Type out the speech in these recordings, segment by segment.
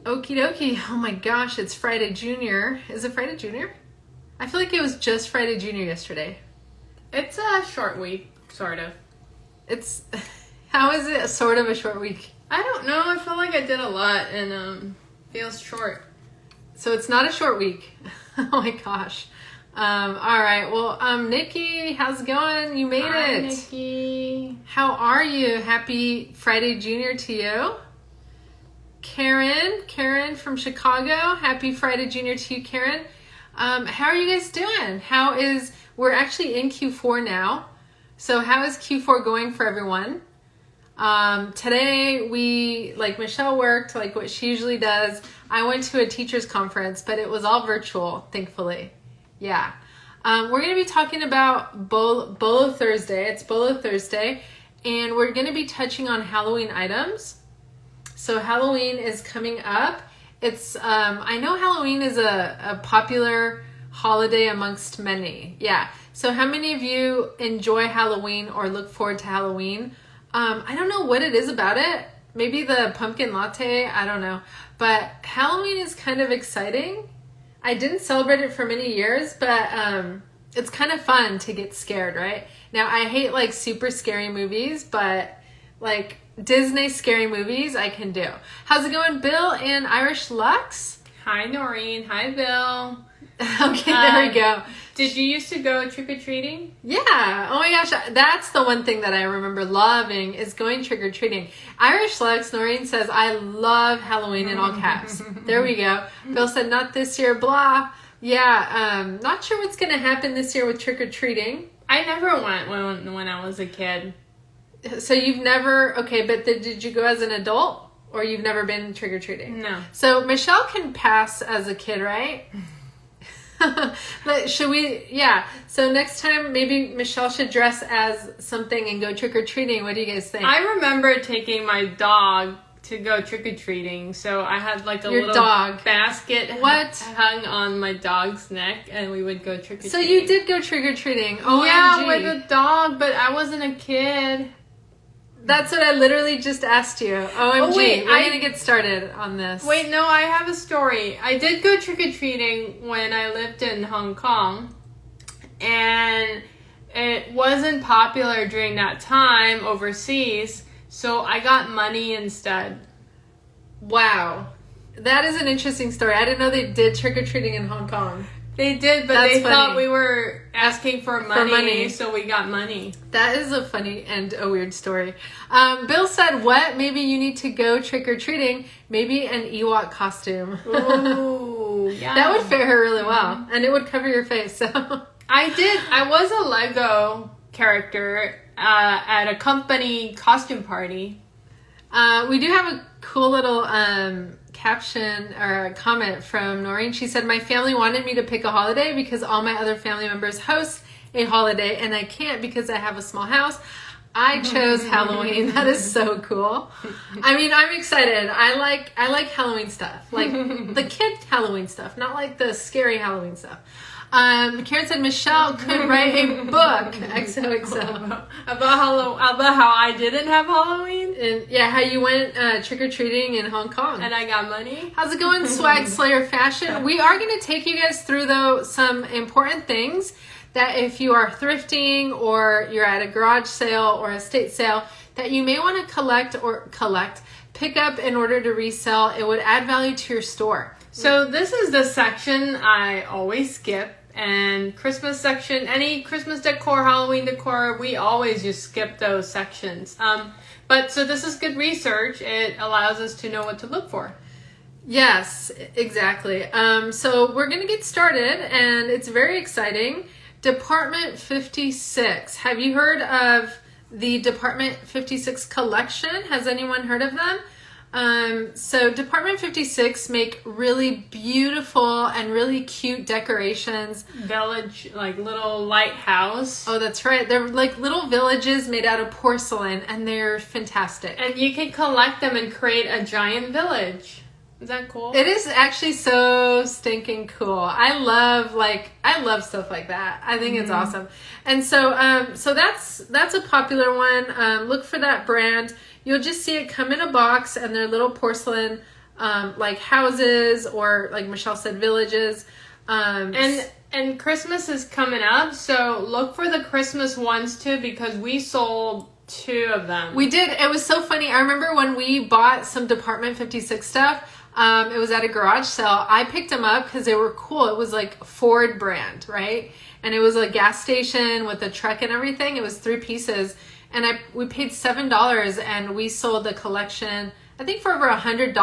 Okie dokie. Oh my gosh, it's Friday Junior. Is it Friday Junior? I feel like it was just Friday Junior yesterday. It's a short week, sort of. How is it sort of a short week? I don't know. I feel like I did a lot and feels short. So it's not a short week. Oh my gosh. All right. Well, Nikki, how's it going? You made Hi, it. Nikki. How are you? Happy Friday Junior to you. Karen from Chicago. Happy Friday Junior to you, Karen. How are you guys doing? We're actually in Q4 now. So how is Q4 going for everyone? Today Michelle worked like what she usually does. I went to a teacher's conference, but it was all virtual, thankfully. Yeah. We're going to be talking about Bolo Thursday. It's Bolo Thursday, and we're going to be touching on Halloween items. So Halloween is coming up. I know Halloween is a popular holiday amongst many. Yeah. So how many of you enjoy Halloween or look forward to Halloween? I don't know what it is about it. Maybe the pumpkin latte. I don't know. But Halloween is kind of exciting. I didn't celebrate it for many years, but it's kind of fun to get scared, right? Now, I hate like super scary movies, but like Disney scary movies I can do. How's it going, Bill and Irish Lux? Hi, Noreen. Hi, Bill. Okay, there we go. Did you used to go trick-or-treating? Yeah. Oh my gosh. That's the one thing that I remember loving is going trick-or-treating. Irish Lux, Noreen says, I love Halloween in all caps. There we go. Bill said, not this year, blah. Yeah. Not sure what's going to happen this year with trick-or-treating. I never went when I was a kid. So you've never, okay, but did you go as an adult or you've never been trick-or-treating? No. So Michelle can pass as a kid, right? Should we? Yeah. So next time, maybe Michelle should dress as something and go trick-or-treating. What do you guys think? I remember taking my dog to go trick-or-treating. So I had like a Your little dog. basket hung on my dog's neck, and we would go trick-or-treating. So you did go trick-or-treating. OMG. Yeah, with a dog, but I wasn't a kid. That's what I literally just asked you. OMG. Oh, wait, We're going to get started on this. Wait, no, I have a story. I did go trick-or-treating when I lived in Hong Kong, and it wasn't popular during that time overseas, so I got money instead. Wow. That is an interesting story. I didn't know they did trick-or-treating in Hong Kong. They did, but they thought we were asking for money, so we got money. That is a funny and a weird story. Bill said, what? Maybe you need to go trick-or-treating. Maybe an Ewok costume. Ooh, yeah. That would fare her really well, and it would cover your face. So I was a Lego character at a company costume party. We do have a cool little caption or a comment from Noreen. She said, my family wanted me to pick a holiday because all my other family members host a holiday and I can't because I have a small house. I chose Halloween. That is so cool. I mean, I'm excited. I like Halloween stuff. Like the kid Halloween stuff, not like the scary Halloween stuff. Karen said Michelle could write a book. XOXO. About how I didn't have Halloween? And yeah, how you went trick-or-treating in Hong Kong. And I got money. How's it going, Swag Slayer Fashion? We are going to take you guys through, though, some important things that if you are thrifting or you're at a garage sale or a estate sale that you may want to pick up in order to resell. It would add value to your store. So this is the section I always skip. And Christmas section, any Christmas decor, Halloween decor, we always just skip those sections. But so this is good research. It allows us to know what to look for. Yes, exactly. So we're going to get started, and it's very exciting. Department 56. Have you heard of the Department 56 collection? Has anyone heard of them? So Department 56 make really beautiful and really cute decorations. Village, like little lighthouse. Oh, that's right. They're like little villages made out of porcelain, and they're fantastic. And you can collect them and create a giant village. Is that cool? It is actually so stinking cool. I love stuff like that. I think it's awesome. And so that's a popular one. Look for that brand. You'll just see it come in a box, and they're little porcelain like houses or like Michelle said, villages. And Christmas is coming up, so look for the Christmas ones too, because we sold 2 of them. We did. It was so funny. I remember when we bought some Department 56 stuff. It was at a garage sale. I picked them up because they were cool. It was like Ford brand, right? And it was a gas station with a truck and everything. It was 3 pieces, and we paid $7, and we sold the collection, I think, for over $100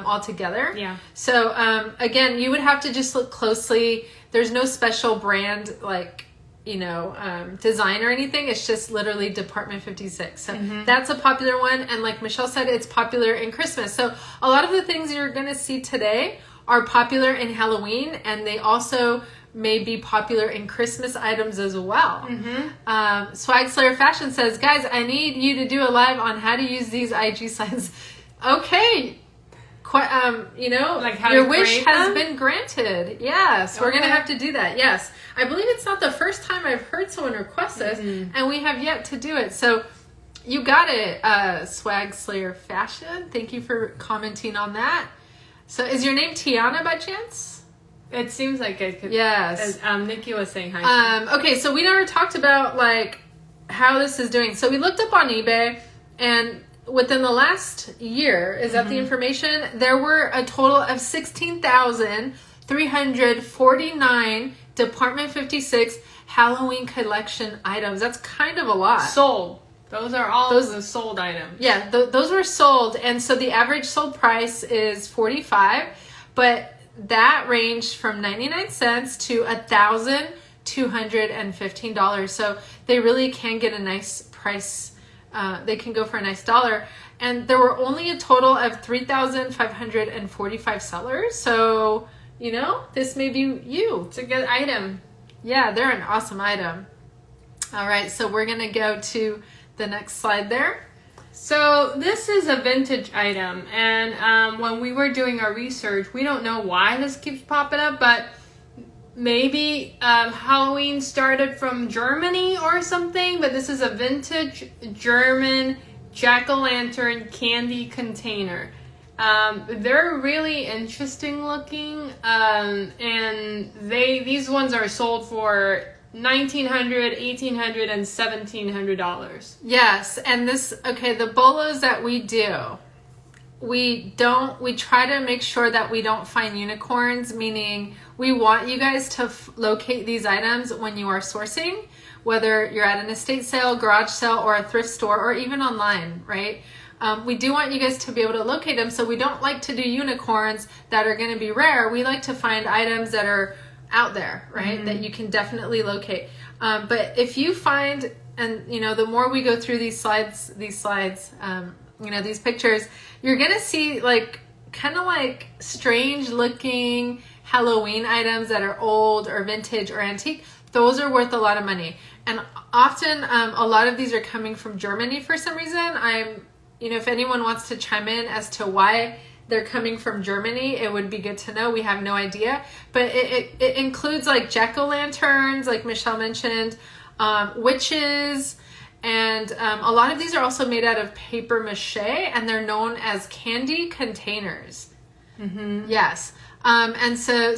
altogether. Yeah. So again, you would have to just look closely. There's no special brand like, design or anything. It's just literally Department 56. So that's a popular one. And like Michelle said, it's popular in Christmas. So a lot of the things you're going to see today are popular in Halloween, and they also may be popular in Christmas items as well. Swag Slayer Fashion says, guys, I need you to do a live on how to use these IG signs. Okay. Like how your to wish grade has them? been granted. Yes, we're going to have to do that. Yes. I believe it's not the first time I've heard someone request this, and we have yet to do it. So you got it, Swag Slayer Fashion. Thank you for commenting on that. So is your name Tiana by chance? It seems like it could. Yes. As Nikki was saying hi. Okay, so we never talked about like how this is doing. So we looked up on eBay, and within the last year, is that the information? There were a total of 16,349 Department 56 Halloween collection items. That's kind of a lot. Sold. Those are all the sold items. Yeah, those were sold, and so the average sold price is $45, but that ranged from 99 cents to $1,215. So they really can get a nice price. They can go for a nice dollar. And there were only a total of 3,545 sellers. So, this may be you. It's a good item. Yeah, they're an awesome item. All right, so we're going to go to the next slide there. So this is a vintage item, and when we were doing our research, we don't know why this keeps popping up, but maybe Halloween started from Germany or something, but this is a vintage German jack-o'-lantern candy container. They're really interesting looking, and these ones are sold for $1,900, $1,800, and $1,700. Yes, and the bolos that we do, we try to make sure that we don't find unicorns, meaning we want you guys to locate these items when you are sourcing, whether you're at an estate sale, garage sale, or a thrift store, or even online, right? We do want you guys to be able to locate them, so we don't like to do unicorns that are going to be rare. We like to find items that are out there, right? That you can definitely locate. But if you find, and the more we go through these slides, these pictures, you're gonna see kind of strange looking Halloween items that are old or vintage or antique. Those are worth a lot of money, and often a lot of these are coming from Germany for some reason. If anyone wants to chime in as to why they're coming from Germany, it would be good to know. We have no idea. But it includes jack-o'-lanterns, like Michelle mentioned, witches, and a lot of these are also made out of paper mache, and they're known as candy containers. Yes. And so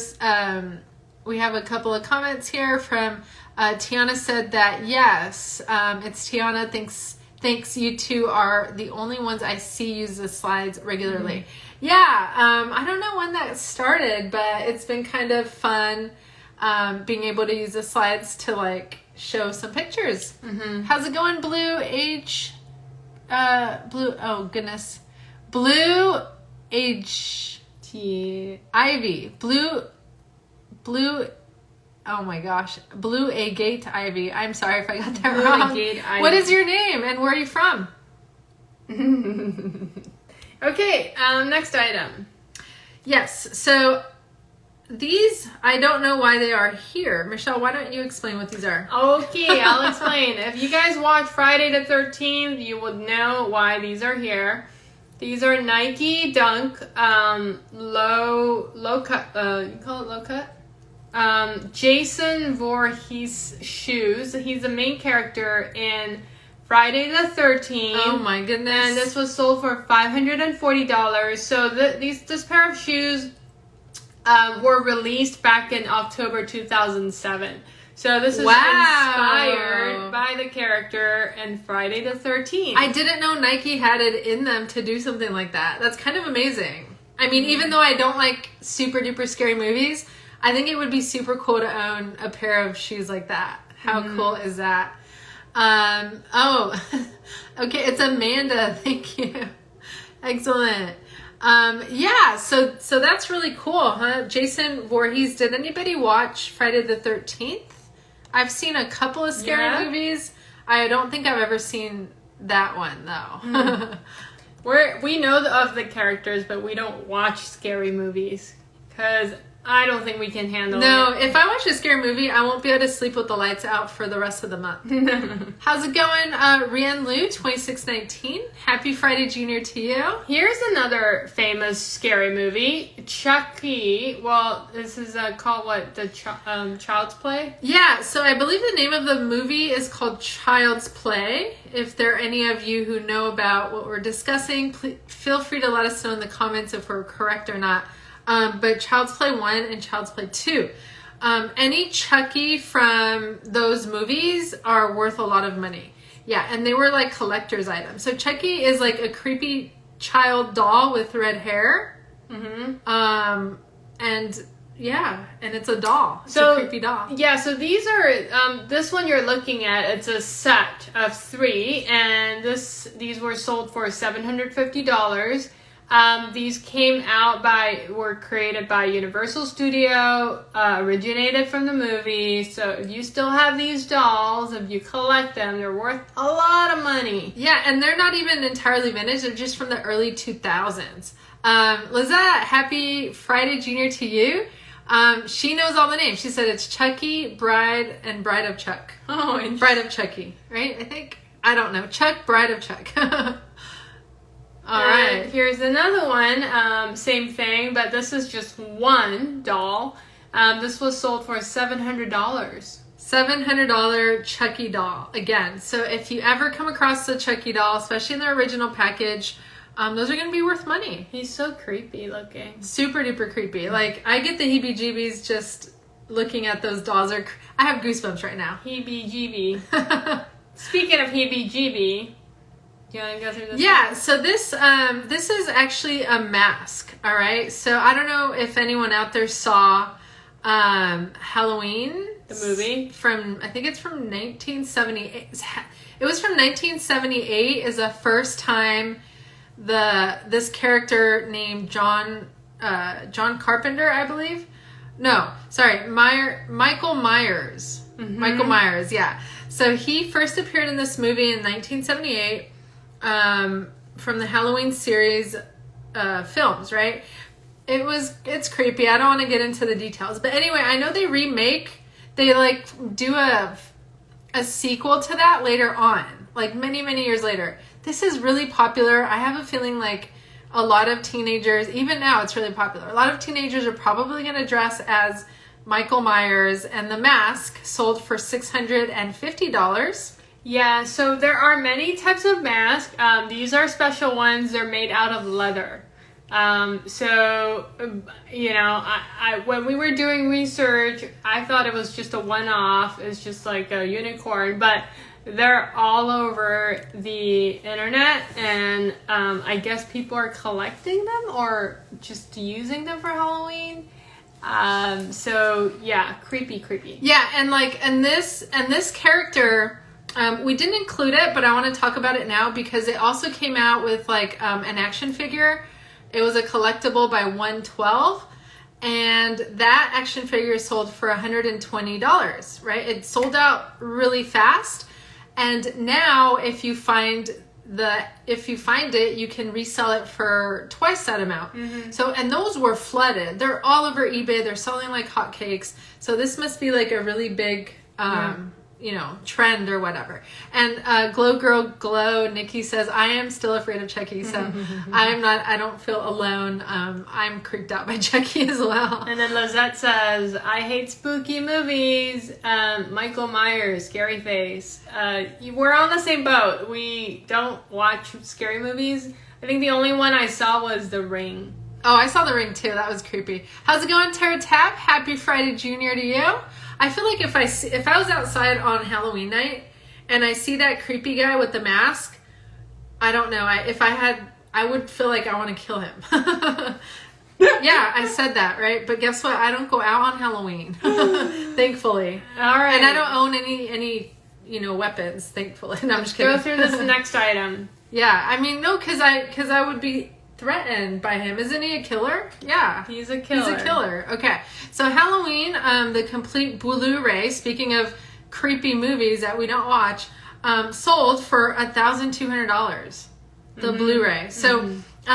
we have a couple of comments here from Tiana said that, yes, it's Tiana, thanks, you two are the only ones I see use the slides regularly. Yeah, I don't know when that started, but it's been kind of fun being able to use the slides to show some pictures. How's it going, Blue Age? Blue, oh goodness. Blue Age Ivy. Blue, oh my gosh. Blue Agate Ivy. I'm sorry if I got that wrong. Ivy. What is your name and where are you from? Okay, next item. Yes, so these, I don't know why they are here. Michelle, why don't you explain what these are? Okay, I'll explain. If you guys watch Friday the 13th, you would know why these are here. These are Nike Dunk low cut. You call it low cut? Jason Voorhees shoes. He's the main character in Friday the 13th. Oh my goodness. And this was sold for $540. So this pair of shoes were released back in October 2007. So this is inspired by the character in Friday the 13th. I didn't know Nike had it in them to do something like that. That's kind of amazing. I mean, even though I don't like super duper scary movies, I think it would be super cool to own a pair of shoes like that. How cool is that? Okay, it's Amanda. Thank you. Excellent. Yeah, so that's really cool, huh? Jason Voorhees, did anybody watch Friday the 13th? I've seen a couple of scary movies. I don't think I've ever seen that one, though. We know of the characters, but we don't watch scary movies because I don't think we can handle it. No, if I watch a scary movie, I won't be able to sleep with the lights out for the rest of the month. How's it going, Rian Liu, 2619? Happy Friday Junior to you. Here's another famous scary movie, Chucky. Well, this is called what? The Child's Play? Yeah, so I believe the name of the movie is called Child's Play. If there are any of you who know about what we're discussing, please feel free to let us know in the comments if we're correct or not. But Child's Play 1 and Child's Play 2. Any Chucky from those movies are worth a lot of money. Yeah, and they were like collector's items. So Chucky is like a creepy child doll with red hair. And yeah, and it's a doll. It's a creepy doll. Yeah, so these are, this one you're looking at, it's a set of 3, and these were sold for $750. These were created by Universal Studio, originated from the movie. So if you still have these dolls, if you collect them, they're worth a lot of money. Yeah, and they're not even entirely vintage. They're just from the early 2000s. Lizette, happy Friday Junior to you. She knows all the names. She said it's Chucky, Bride, and Bride of Chuck. Oh, and Bride of Chucky, right? I think. I don't know. Chuck, Bride of Chuck. All right. Here's another one. Same thing, but this is just one doll. This was sold for $700. $700 Chucky doll. Again, so if you ever come across the Chucky doll, especially in the original package, those are going to be worth money. He's so creepy looking. Super duper creepy. Like, I get the heebie-jeebies just looking at those dolls. I have goosebumps right now. Heebie-jeebie. Speaking of heebie-jeebie, do you want to go through this? Yeah, so this is actually a mask, all right? So I don't know if anyone out there saw Halloween. The movie? I think it's from 1978. It was from 1978 is the first time this character named John Carpenter, I believe. No, sorry, Michael Myers. Mm-hmm. Michael Myers, yeah. So he first appeared in this movie in 1978. From the Halloween series films, right? It's creepy. I don't want to get into the details, but anyway, I know they do a sequel to that later on, like many years later. This is really popular. I have a feeling like a lot of teenagers, even now it's really popular. A lot of teenagers are probably going to dress as Michael Myers, and the mask sold for $650. Yeah, so there are many types of masks. These are special ones. They're made out of leather. When we were doing research, I thought it was just a one-off. It's just like a unicorn, but they're all over the internet, and I guess people are collecting them or just using them for Halloween. So yeah, creepy. Yeah, and this character. We didn't include it, but I want to talk about it now because it also came out with an action figure. It was a collectible by 112, and that action figure sold for $120, right? It sold out really fast, and now if you find it, you can resell it for twice that amount. Mm-hmm. So, and those were flooded. They're all over eBay. They're selling like hotcakes. So this must be like a really big trend or whatever. And Glow Girl Glow, Nikki says, I am still afraid of Chucky, so I don't feel alone. I'm creeped out by Chucky as well. And then Lizette says, I hate spooky movies. Michael Myers, Scary Face. We're on the same boat. We don't watch scary movies. I think the only one I saw was The Ring. Oh, I saw The Ring too. That was creepy. How's it going, Tara Tap? Happy Friday Junior to you. I feel like if I was outside on Halloween night and I see that creepy guy with the mask, I don't know. I would feel like I want to kill him. Yeah, I said that, right? But guess what? I don't go out on Halloween, thankfully. All right. And I don't own any weapons, thankfully. No, I'm just kidding. Go through this next item. Yeah, I mean, no, because I would be threatened by him. Isn't he a killer? Yeah. He's a killer. He's a killer. Okay. So Halloween, the complete Bluray, speaking of creepy movies that we don't watch, sold for $1,200. The Bluray. So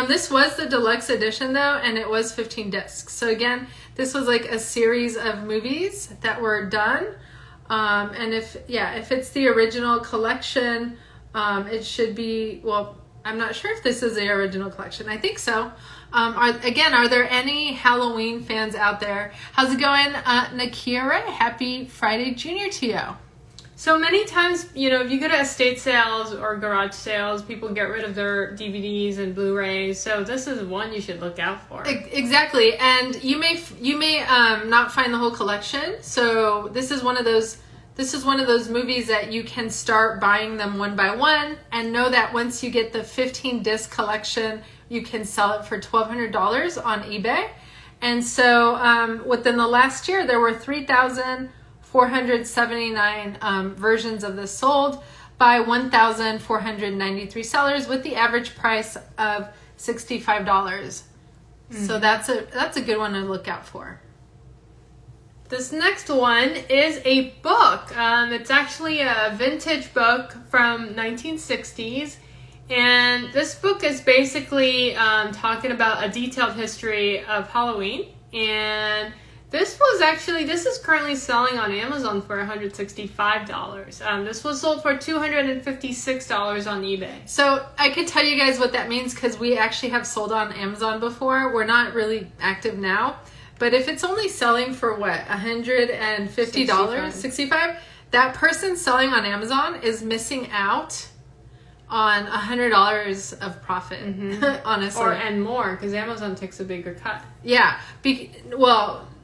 this was the deluxe edition though, and it was 15 discs. So again, this was like a series of movies that were done. And if it's the original collection, it should be, well, I'm not sure if this is the original collection. I think so. Are there any Halloween fans out there? How's it going, Nakira? Happy Friday Junior to you. So many times, if you go to estate sales or garage sales, people get rid of their DVDs and Blu-rays. So this is one you should look out for. Exactly. And you may not find the whole collection. So this is one of those movies that you can start buying them one by one and know that once you get the 15 disc collection, you can sell it for $1,200 on eBay. And so within the last year, there were 3,479 versions of this sold by 1,493 sellers with the average price of $65. So that's a good one to look out for. This next one is a book. It's actually a vintage book from 1960s. And this book is basically talking about a detailed history of Halloween. And this is currently selling on Amazon for $165. This was sold for $256 on eBay. So I could tell you guys what that means because we actually have sold on Amazon before. We're not really active now. But if it's only selling for what, $150, $65, that person selling on Amazon is missing out on $100 of profit, honestly. And more, because Amazon takes a bigger cut. Yeah.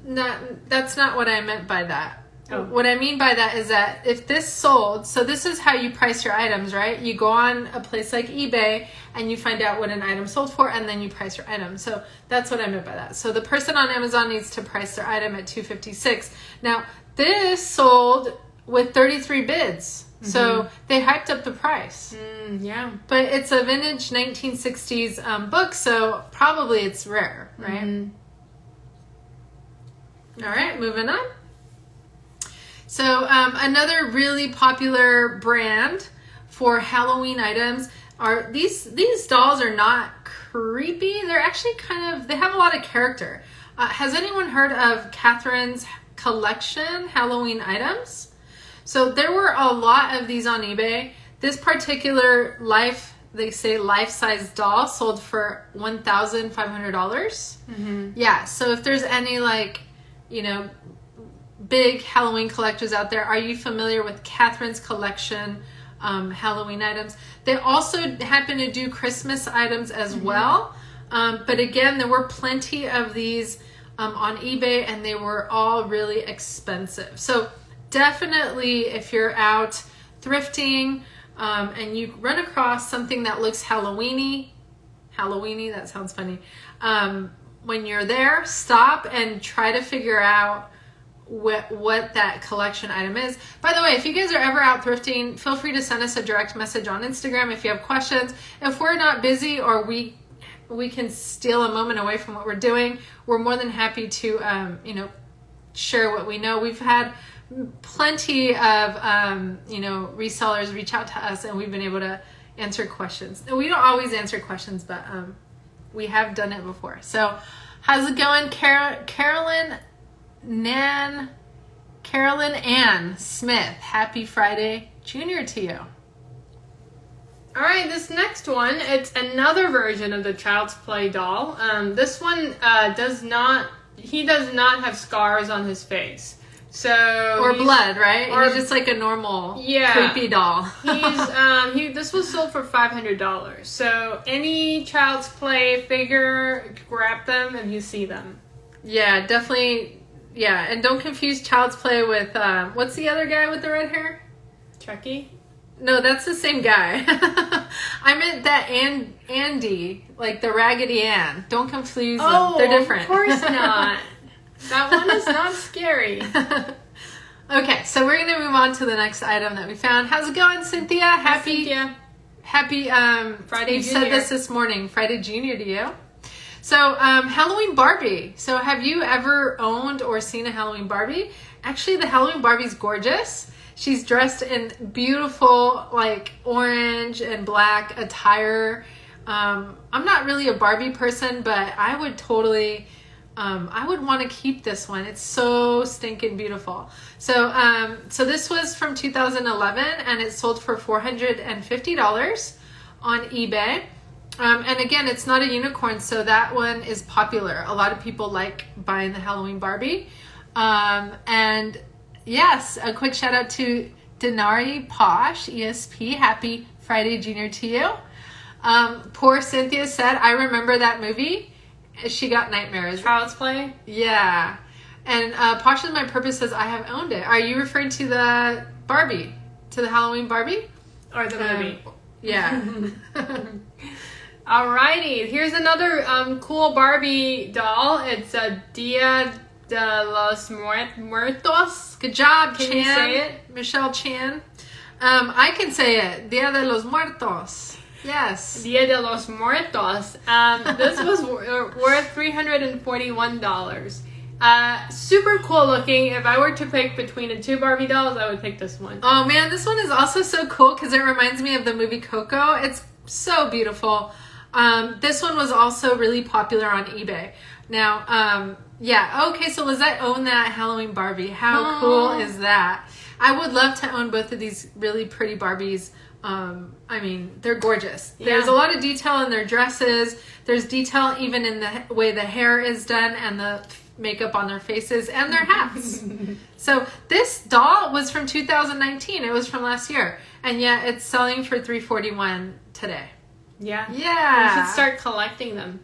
That's not what I meant by that. Oh. What I mean by that is that if this sold, so this is how you price your items, right? You go on a place like eBay and you find out what an item sold for and then you price your item. So that's what I meant by that. So the person on Amazon needs to price their item at $256. Now, this sold with 33 bids. So they hyped up the price. Yeah. But it's a vintage 1960s book, so probably it's rare, right? All right, moving on. So another really popular brand for Halloween items are these dolls are not creepy. They're actually they have a lot of character. Has anyone heard of Catherine's collection Halloween items? So there were a lot of these on eBay. This particular life-size doll sold for $1,500. Yeah, so if there's any big Halloween collectors out there, are you familiar with Catherine's collection Halloween items? They also happen to do Christmas items as well. But again, there were plenty of these on eBay and they were all really expensive. So definitely if you're out thrifting and you run across something that looks Halloweeny, that sounds funny. When you're there, stop and try to figure out what that collection item is. By the way, if you guys are ever out thrifting, feel free to send us a direct message on Instagram if you have questions. If we're not busy or we can steal a moment away from what we're doing, we're more than happy to share what we know. We've had plenty of resellers reach out to us and we've been able to answer questions. And we don't always answer questions, but we have done it before. So how's it going, Carolyn Nan Carolyn Ann Smith, happy Friday Junior to you. All right, this next one, it's another version of the Child's Play doll. This one does not have scars on his face. Or blood, right? He's just like a normal creepy doll. This was sold for $500. So any Child's Play figure, grab them if you see them. Yeah, definitely. Yeah, and don't confuse Child's Play with what's the other guy with the red hair? Chucky? No, that's the same guy. I meant that Andy, like the Raggedy Ann. Don't confuse them. They're different. Of course not. That one is not scary. Okay, so we're going to move on to the next item that we found. How's it going, Cynthia? Happy Friday you Junior. said this morning. Friday Junior to you. So, Halloween Barbie. So, have you ever owned or seen a Halloween Barbie? Actually, the Halloween Barbie's gorgeous. She's dressed in beautiful, like, orange and black attire. I'm not really a Barbie person, but I would totally... I would want to keep this one. It's so stinking beautiful. So this was from 2011, and it sold for $450 on eBay. And again, it's not a unicorn, so that one is popular. A lot of people like buying the Halloween Barbie. And yes, a quick shout out to Denari Posh, ESP. Happy Friday Junior to you. Poor Cynthia said, I remember that movie. She got nightmares. Child's Play? Yeah. And Posh My Purpose says, I have owned it. Are you referring to the Barbie? To the Halloween Barbie? Or the movie? Yeah. Alrighty. Here's another cool Barbie doll. It's a Dia de los Muertos. Good job, Can Chan. you say it? Michelle Chan. I can say it. Dia de los Muertos. Yes. Dia de los Muertos. This was worth $341. Super cool looking. If I were to pick between the two Barbie dolls, I would pick this one. Oh man, this one is also so cool because it reminds me of the movie Coco. It's so beautiful. This one was also really popular on eBay. Now, okay, so Lizette owned that Halloween Barbie. How cool is that? I would love to own both of these really pretty Barbies. I mean, they're gorgeous. Yeah. There's a lot of detail in their dresses. There's detail even in the way the hair is done and the makeup on their faces and their hats. So this doll was from 2019. It was from last year. And yet it's selling for $341 today. Yeah. Yeah. We should start collecting them.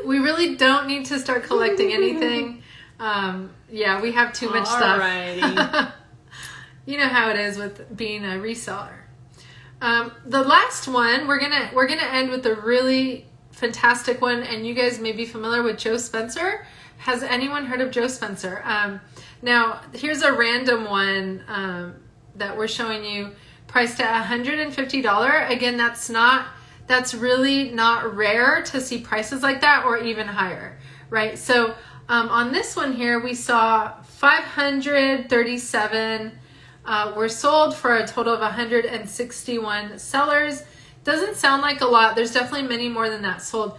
We really don't need to start collecting anything. We have too much stuff. Alrighty. You know how it is with being a reseller. The last one, we're gonna end with a really fantastic one, and you guys may be familiar with Joe Spencer. Has anyone heard of Joe Spencer? Now, here's a random one that we're showing you, priced at $150. Again, that's really not rare to see prices like that, or even higher, right? So on this one here, we saw 537 were sold for a total of 161 sellers. Doesn't sound like a lot. There's definitely many more than that sold.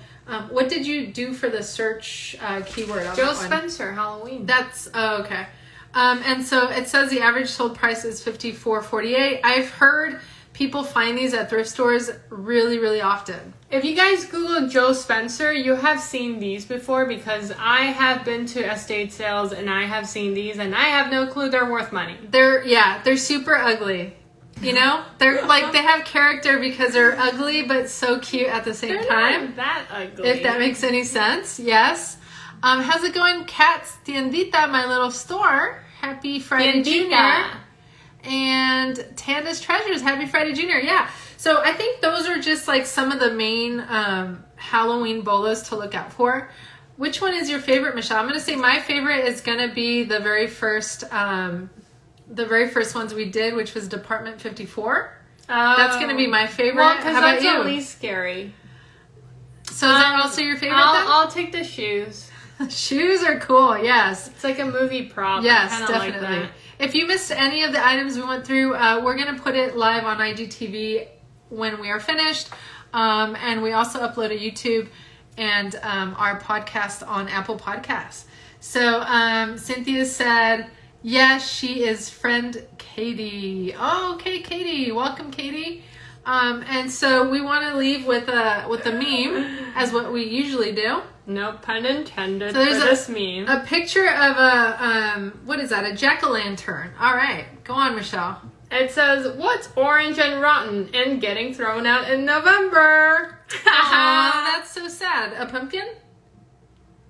What did you do for the search keyword on Joe that one? Spencer, Halloween. Okay. And so it says the average sold price is $54.48. I've heard people find these at thrift stores really, really often. If you guys Google Joe Spencer, you have seen these before, because I have been to estate sales and I have seen these and I have no clue they're worth money. They're super ugly. You know? They're like, they have character because they're ugly but so cute at the same time. Not that ugly. If that makes any sense. Yes. How's it going, Kat's Tiendita, my little store? Happy Friday Junior. And Tanda's Treasures, Happy Friday Junior. Yeah. So I think those are just like some of the main Halloween bolos to look out for. Which one is your favorite, Michelle? I'm going to say my favorite is going to be the very first ones we did, which was Department 54. That's going to be my favorite. Well, because that's you? at least scary. So is that also your favorite? I'll take the shoes. Shoes are cool, yes. It's like a movie prop. Yes, I definitely. definitely. Like that. If you missed any of the items we went through, we're going to put it live on IGTV when we are finished. And we also upload a YouTube and our podcast on Apple Podcasts. So Cynthia said Yes, she is friend Katie. Oh, okay, Katie. Welcome, Katie. And so we want to leave with a meme, as what we usually do. No pun intended So there's for this meme. a picture of a what is that? A jack-o'-lantern. All right, go on, Michelle. It says, "What's orange and rotten and getting thrown out in November?" Aw, that's so sad. A pumpkin?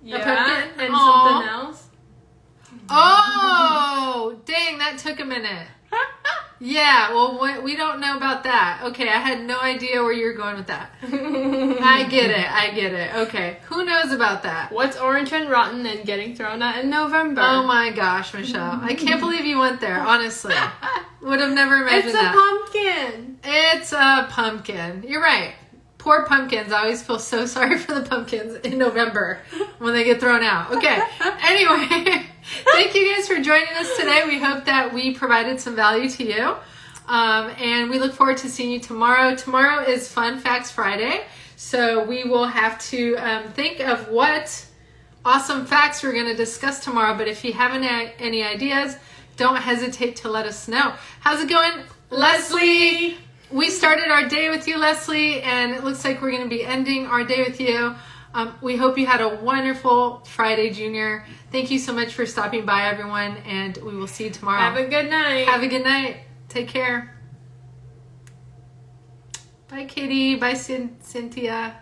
Yeah, pumpkin? and Aw. something else. Oh, dang, that took a minute. Yeah, well, we don't know about that. Okay, I had no idea where you were going with that. I get it. Okay, who knows about that? What's orange and rotten and getting thrown out in November? Oh my gosh, Michelle. I can't believe you went there, honestly. Would have never imagined It's that. pumpkin. It's a pumpkin. You're right. Poor pumpkins. I always feel so sorry for the pumpkins in November when they get thrown out. Okay. Anyway, thank you guys for joining us today. We hope that we provided some value to you. And we look forward to seeing you tomorrow. Tomorrow is Fun Facts Friday. So we will have to think of what awesome facts we're going to discuss tomorrow. But if you have any ideas, don't hesitate to let us know. How's it going, Leslie? We started our day with you, Leslie, and it looks like we're going to be ending our day with you. We hope you had a wonderful Friday, Junior. Thank you so much for stopping by, everyone, and we will see you tomorrow. Have a good night. Have a good night. Take care. Bye, Katie. Bye, Cynthia.